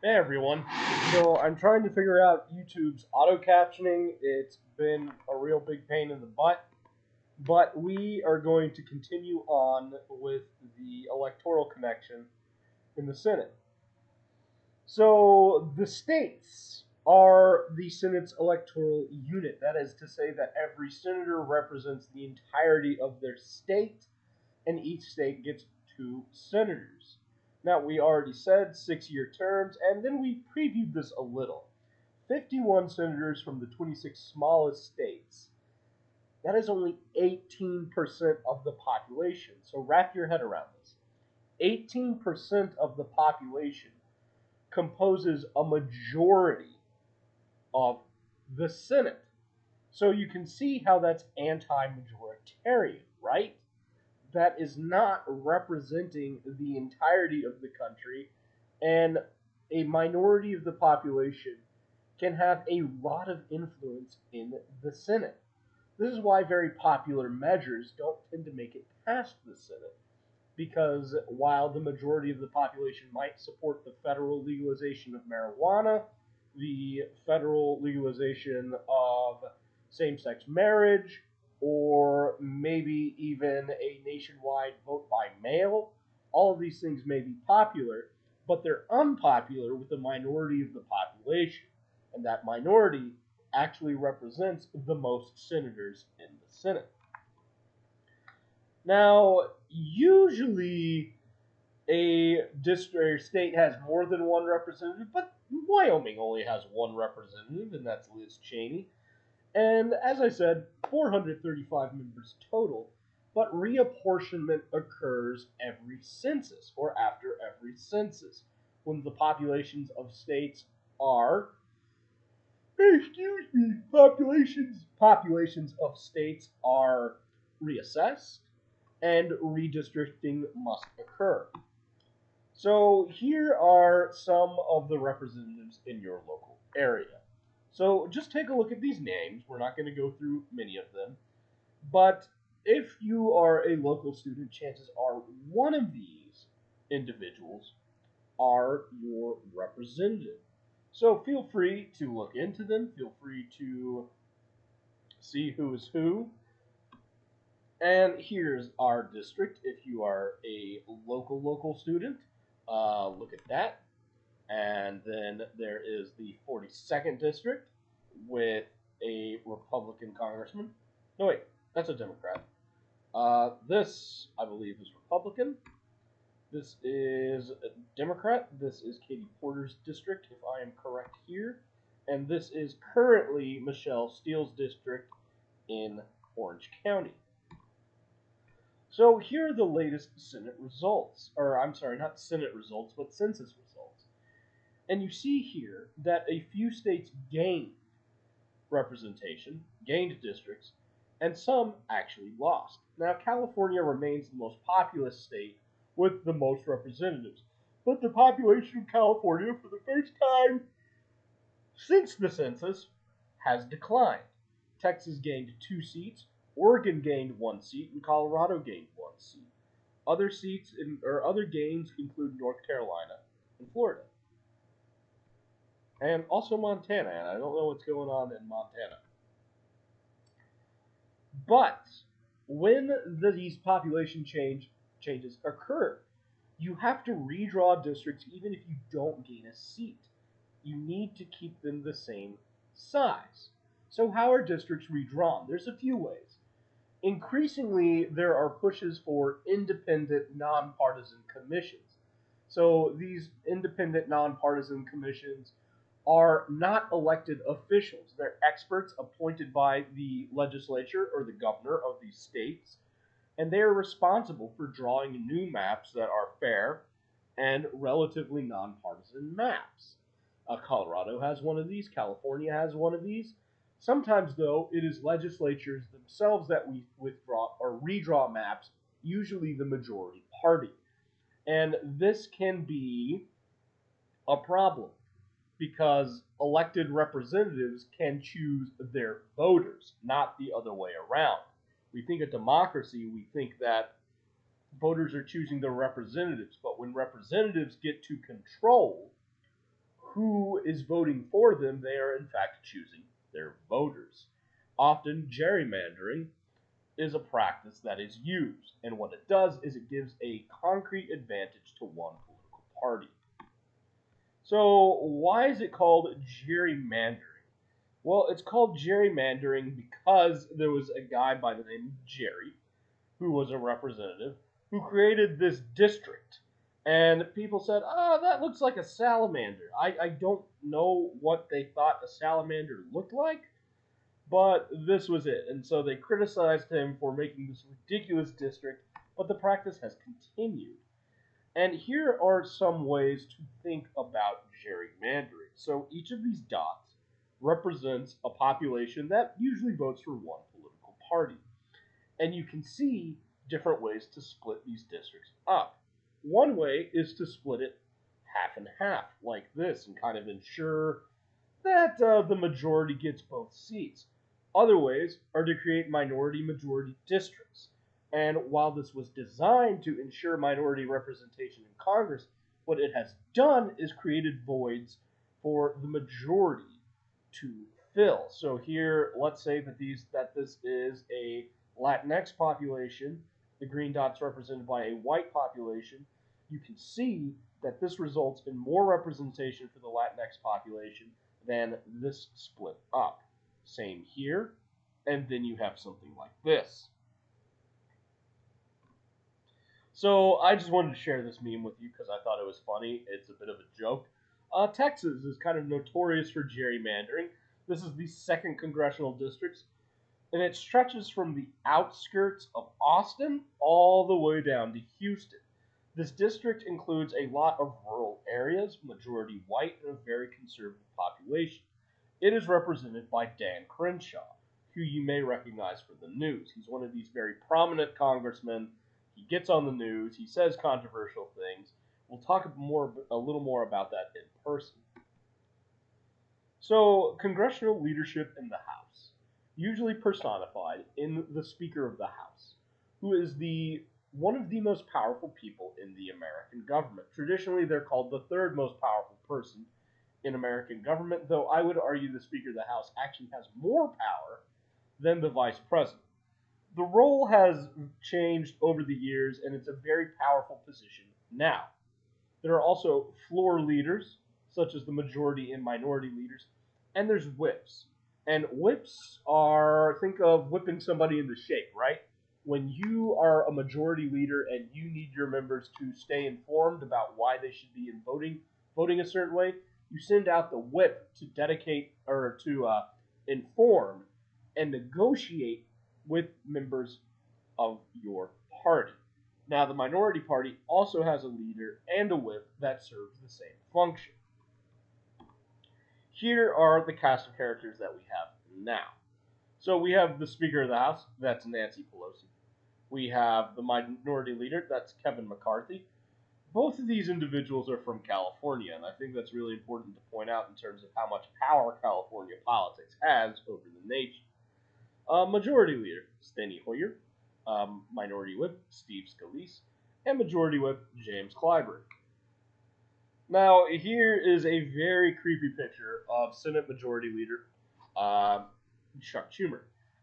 Hey everyone. So I'm trying to figure out YouTube's auto captioning. It's been a real big pain in the butt, but we are going to continue on with the electoral connection in the Senate. So the states are the Senate's electoral unit. That is to say that every senator represents the entirety of their state, and each state gets two senators. Now, we already said 6 year terms, and then we previewed this a little. 51 senators from the 26 smallest states. That is only 18% of the population. So wrap your head around this. 18% of the population composes a majority of the Senate. So you can see how that's anti majoritarian, right? That is not representing the entirety of the country, and a minority of the population can have a lot of influence in the Senate. This is why very popular measures don't tend to make it past the Senate, because while the majority of the population might support the federal legalization of marijuana, the federal legalization of same sex marriage, or maybe even a nationwide vote by mail, all of these things may be popular, but they're unpopular with the minority of the population. And that minority actually represents the most senators in the Senate. Now, usually a district or state has more than one representative, but Wyoming only has one representative, and that's Liz Cheney. And as I said, 435 members total, but reapportionment occurs every census or after every census when the populations of states are populations of states are reassessed and redistricting must occur. So here are some of the representatives in your local area. So just take a look at these names. We're not going to go through many of them, but if you are a local student, chances are one of these individuals are your representative. So feel free to look into them. Feel free to see who is who. And here's our district. If you are a local student, look at that. And then there is the 42nd district with a Republican congressman. No, wait, that's a Democrat. This, I believe, is Republican. This is a Democrat. This is Katie Porter's district, if I am correct here. And this is currently Michelle Steele's district in Orange County. So here are the latest Senate results. Or, I'm sorry, not Senate results, but census results. And you see here that a few states gained representation, gained districts, and some actually lost. Now, California remains the most populous state with the most representatives, but the population of California, for the first time since the census, has declined. Texas gained 2 seats, Oregon gained 1 seat, and Colorado gained 1 seat. Other gains include North Carolina and Florida, and also Montana. And I don't know what's going on in Montana. But when these changes occur, you have to redraw districts even if you don't gain a seat. You need to keep them the same size. So how are districts redrawn? There's a few ways. Increasingly, there are pushes for independent, nonpartisan commissions. So these independent, nonpartisan commissions are not elected officials. They're experts appointed by the legislature or the governor of these states, and they are responsible for drawing new maps that are fair and relatively nonpartisan maps. Colorado has one of these, California has one of these. Sometimes, though, it is legislatures themselves that we withdraw or redraw maps, usually the majority party. And this can be a problem because elected representatives can choose their voters, not the other way around. We think of democracy, we think that voters are choosing their representatives, but when representatives get to control, who is voting for them, they are in fact choosing their voters. Often, gerrymandering is a practice that is used, and what it does is it gives a concrete advantage to one political party. So, why is it called gerrymandering? Well, it's called gerrymandering because there was a guy by the name of Jerry, who was a representative, who created this district. And people said, oh, that looks like a salamander. I don't know what they thought a salamander looked like, but this was it. And so they criticized him for making this ridiculous district, but the practice has continued. And here are some ways to think about gerrymandering. So each of these dots represents a population that usually votes for one political party. And you can see different ways to split these districts up. One way is to split it half and half, like this, and kind of ensure that the majority gets both seats. Other ways are to create minority majority districts. And while this was designed to ensure minority representation in Congress, what it has done is created voids for the majority to fill. So here, let's say that this is a Latinx population. The green dot's represented by a white population. You can see that this results in more representation for the Latinx population than this split up. Same here, and then you have something like this. So I just wanted to share this meme with you because I thought it was funny. It's a bit of a joke. Texas is kind of notorious for gerrymandering. This is the 2nd congressional district, and it stretches from the outskirts of Austin all the way down to Houston. This district includes a lot of rural areas, majority white, and a very conservative population. It is represented by Dan Crenshaw, who you may recognize from the news. He's one of these very prominent congressmen. He gets on the news. He says controversial things. We'll talk a little more about that in person. So, congressional leadership in the House, usually personified in the Speaker of the House, who is one of the most powerful people in the American government. Traditionally, they're called the 3rd most powerful person in American government, though I would argue the Speaker of the House actually has more power than the Vice President. The role has changed over the years, and it's a very powerful position now. There are also floor leaders, such as the majority and minority leaders, and there's whips. And whips are, think of whipping somebody into shape, right? When you are a majority leader and you need your members to stay informed about why they should be voting a certain way, you send out the whip to dedicate or to inform and negotiate with members of your party. Now, the minority party also has a leader and a whip that serves the same function. Here are the cast of characters that we have now. So we have the Speaker of the House, that's Nancy Pelosi. We have the minority leader, that's Kevin McCarthy. Both of these individuals are from California, and I think that's really important to point out in terms of how much power California politics has over the nation. Majority Leader, Steny Hoyer. Minority Whip, Steve Scalise. And Majority Whip, James Clyburn. Now, here is a very creepy picture of Senate Majority Leader Chuck Schumer.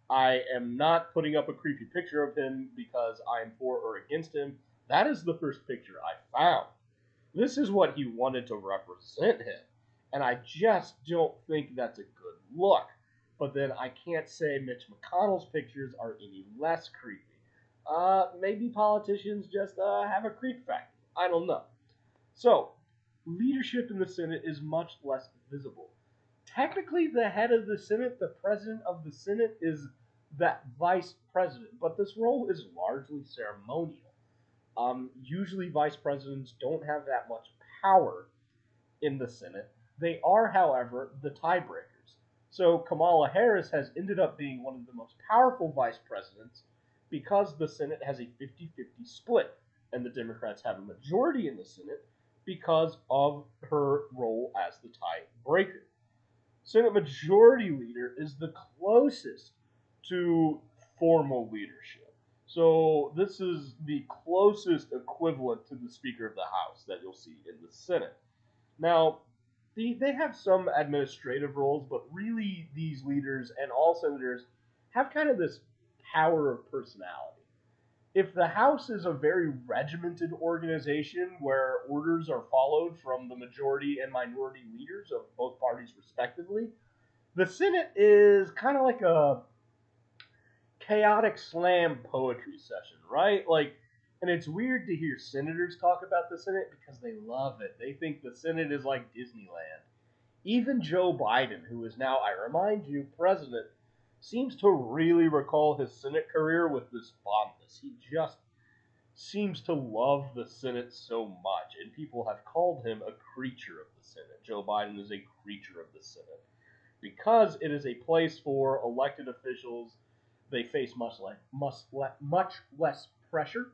I am not putting up a creepy picture of him because I am for or against him. That is the first picture I found. This is what he wanted to represent him. And I just don't think that's a good look. But then I can't say Mitch McConnell's pictures are any less creepy. Maybe politicians just have a creep factor. I don't know. So, leadership in the Senate is much less visible. Technically, the head of the Senate, the president of the Senate, is that vice president, but this role is largely ceremonial. Usually, vice presidents don't have that much power in the Senate. They are, however, the tiebreakers. So Kamala Harris has ended up being one of the most powerful vice presidents because the Senate has a 50-50 split, and the Democrats have a majority in the Senate because of her role as the tiebreaker. Senate Majority Leader is the closest to formal leadership. So this is the closest equivalent to the Speaker of the House that you'll see in the Senate. Now, they have some administrative roles, but really these leaders and all senators have kind of this power of personality. If the House is a very regimented organization where orders are followed from the majority and minority leaders of both parties respectively, the Senate is kind of like a chaotic slam poetry session, right? Like, and it's weird to hear senators talk about the Senate because they love it. They think the Senate is like Disneyland. Even Joe Biden, who is now, I remind you, president, seems to really recall his Senate career with this fondness. He just seems to love the Senate so much, and people have called him a creature of the Senate. Joe Biden is a creature of the Senate because it is a place for elected officials. They face much less pressure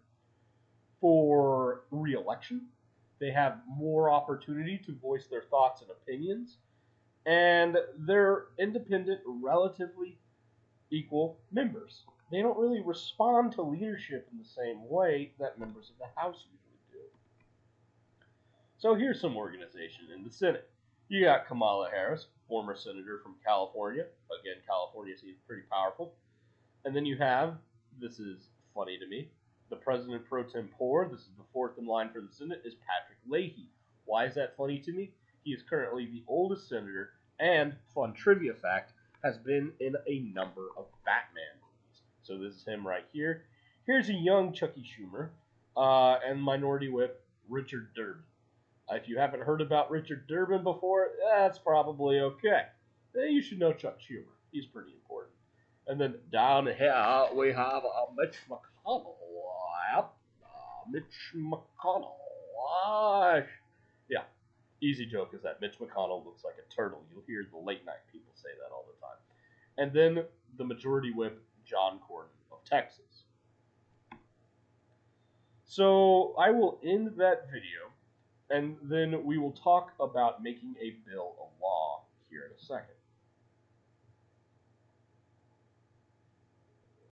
for re-election. They have more opportunity to voice their thoughts and opinions, and they're independent, relatively equal members. They don't really respond to leadership in the same way that members of the House usually do. So here's some organization in the Senate. You got Kamala Harris, former senator from California. Again, California seems pretty powerful. And then you have, this is funny to me, the president pro tempore, this is the fourth in line for the Senate, is Patrick Leahy. Why is that funny to me? He is currently the oldest senator, and, fun trivia fact, has been in a number of Batman movies. So this is him right here. Here's a young Chucky Schumer, and Minority Whip Richard Durbin. If you haven't heard about Richard Durbin before, that's probably okay. You should know Chuck Schumer. He's pretty important. And then down here we have Mitch McConnell. Mitch McConnell. Yeah, easy joke is that Mitch McConnell looks like a turtle. You'll hear the late night people say that all the time. And then the majority whip, John Cornyn of Texas. So I will end that video, and then we will talk about making a bill a law here in a second.